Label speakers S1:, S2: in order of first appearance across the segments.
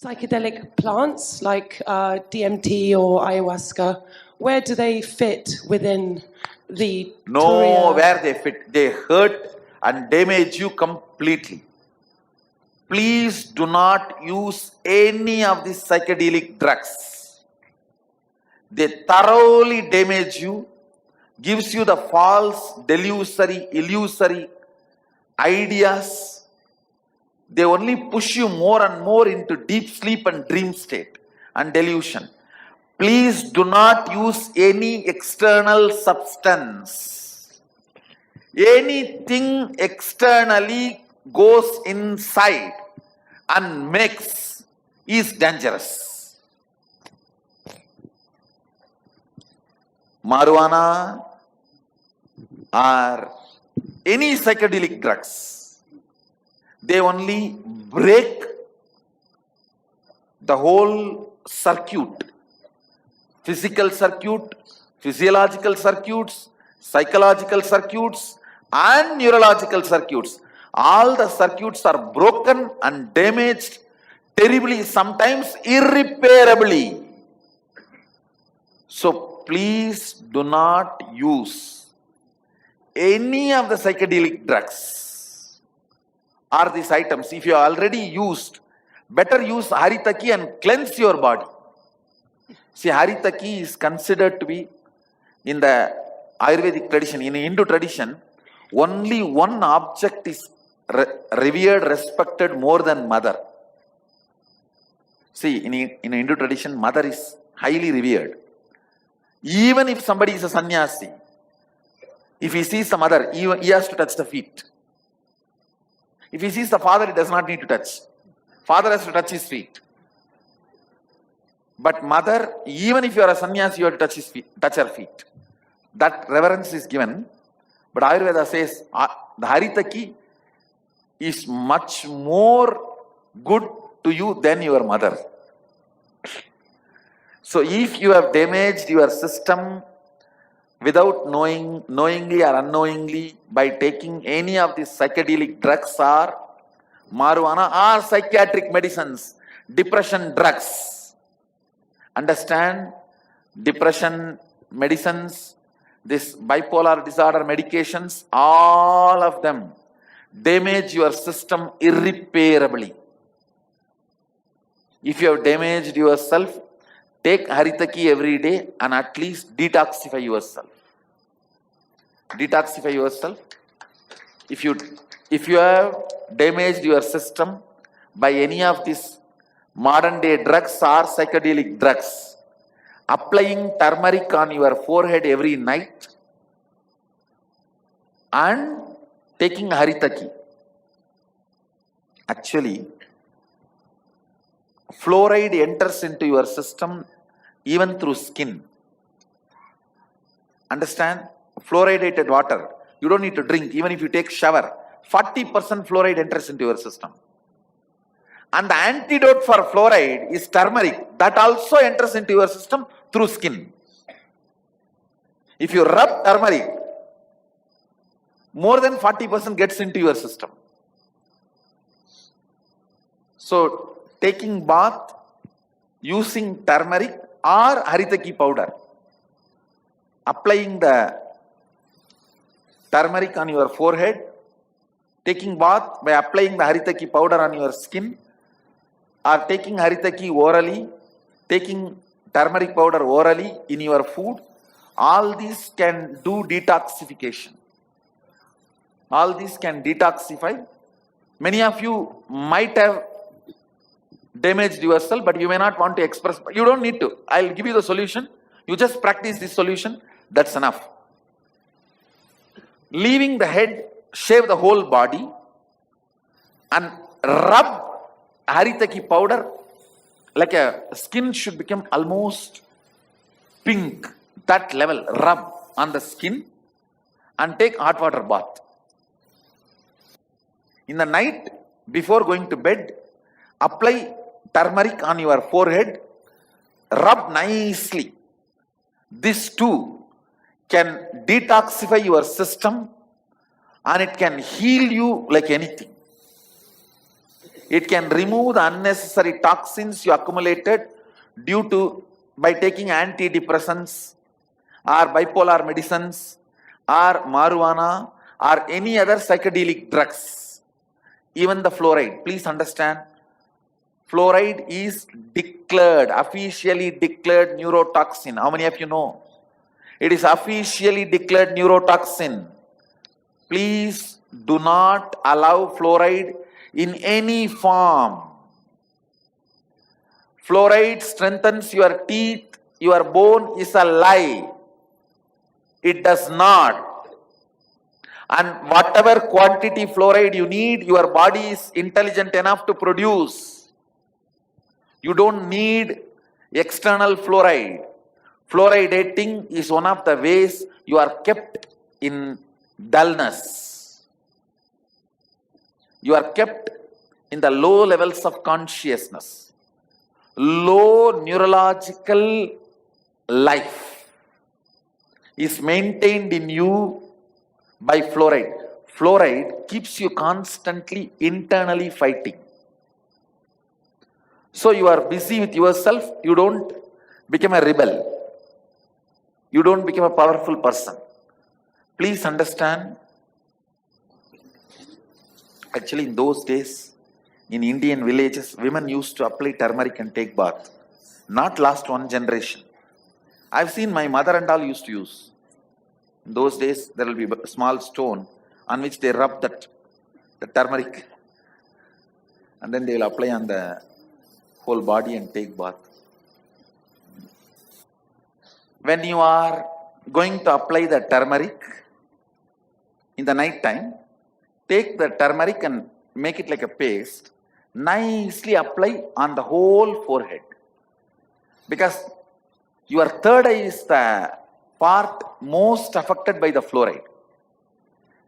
S1: psychedelic plants like DMT or ayahuasca, where do they fit within the
S2: Nowhere they fit. They hurt and damage you completely. Please do not use any of these psychedelic drugs. They thoroughly damage you, gives you the false, illusory ideas. They only push you more and more into deep sleep and dream state and delusion. Please do not use any external substance. Anything externally goes inside and makes is dangerous. Marijuana or any psychedelic drugs, they only break the whole circuit. Physical circuit, physiological circuits, psychological circuits, and neurological circuits. All the circuits are broken and damaged terribly, sometimes irreparably. So please do not use any of the psychedelic drugs or these items. If you are already used, better use Haritaki and cleanse your body. See, Haritaki is considered to be, in the Ayurvedic tradition, in the Hindu tradition, only one object is revered, respected more than mother. See, in Hindu tradition, mother is highly revered. Even if somebody is a sannyasi, if he sees the mother, he has to touch the feet. If he sees the father, he does not need to touch. Father has to touch his feet. But mother, even if you are a sannyasi, you have to touch her feet. That reverence is given. But Ayurveda says the Haritaki is much more good to you than your mother. So if you have damaged your system without knowingly or unknowingly, by taking any of these psychedelic drugs or marijuana or psychiatric medicines, depression drugs, understand, depression medicines, this bipolar disorder medications, all of them damage your system irreparably. If you have damaged yourself, take Haritaki every day and at least detoxify yourself. Detoxify yourself. If you have damaged your system by any of these modern day drugs or psychedelic drugs, applying turmeric on your forehead every night and taking Haritaki. Actually, fluoride enters into your system even through skin. Understand? Fluoridated water, you don't need to drink. Even if you take shower, 40% fluoride enters into your system. And the antidote for fluoride is turmeric. That also enters into your system through skin. If you rub turmeric, more than 40% gets into your system. So, taking bath, using turmeric or Haritaki powder, applying the turmeric on your forehead, taking bath by applying the Haritaki powder on your skin, or taking Haritaki orally, taking turmeric powder orally in your food, all these can do detoxification. All these can detoxify. Many of you might have damaged yourself, but you may not want to express. You don't need to. I'll give you the solution. You just practice this solution. That's enough. Leaving the head, shave the whole body and rub Haritaki powder, like a skin should become almost pink, that level. Rub on the skin and take hot water bath. In the night, before going to bed, apply turmeric on your forehead, rub nicely. This too can detoxify your system and it can heal you like anything. It can remove the unnecessary toxins you accumulated due to by taking antidepressants or bipolar medicines or marijuana or any other psychedelic drugs. Even the fluoride, please understand, fluoride is declared, officially declared neurotoxin. How many of you know? It is officially declared neurotoxin. Please do not allow fluoride in any form. Fluoride strengthens your teeth, your bone is a lie. It does not. And whatever quantity fluoride you need, your body is intelligent enough to produce. You don't need external fluoride. Fluoridating is one of the ways you are kept in dullness. You are kept in the low levels of consciousness. Low neurological life is maintained in you by fluoride. Fluoride keeps you constantly internally fighting. So you are busy with yourself, you don't become a rebel. You don't become a powerful person. Please understand, actually in those days, in Indian villages, women used to apply turmeric and take bath. Not last one generation. I've seen my mother and all used to use. In those days, there will be a small stone on which they rub the turmeric. And then they will apply on the whole body and take bath. When you are going to apply the turmeric in the night time, take the turmeric and make it like a paste, nicely apply on the whole forehead. Because your third eye is the part most affected by the fluoride.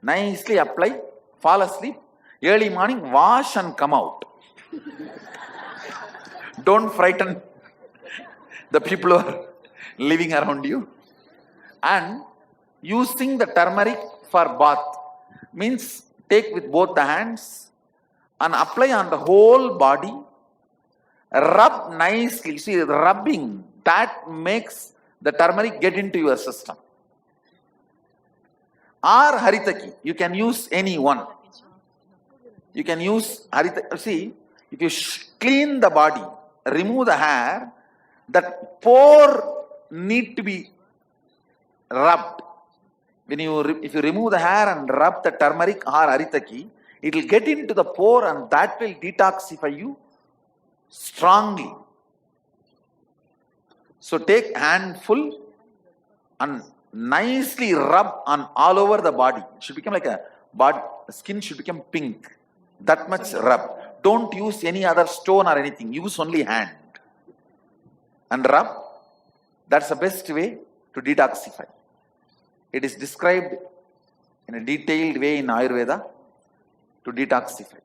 S2: Nicely apply, fall asleep, early morning, wash and come out. Don't frighten the people who are living around you. And using the turmeric for bath means take with both the hands and apply on the whole body. Rub nicely. See, rubbing, that makes the turmeric get into your system. Or haritaki, you can use any one. You can use haritaki. See, if you clean the body, remove the hair, that pore need to be rubbed. If you remove the hair and rub the turmeric or haritaki, it will get into the pore and that will detoxify you strongly. So take handful and nicely rub on all over the body. It should become like skin should become pink. That much rub. Don't use any other stone or anything. Use only hand. And rub. That's the best way to detoxify. It is described in a detailed way in Ayurveda to detoxify.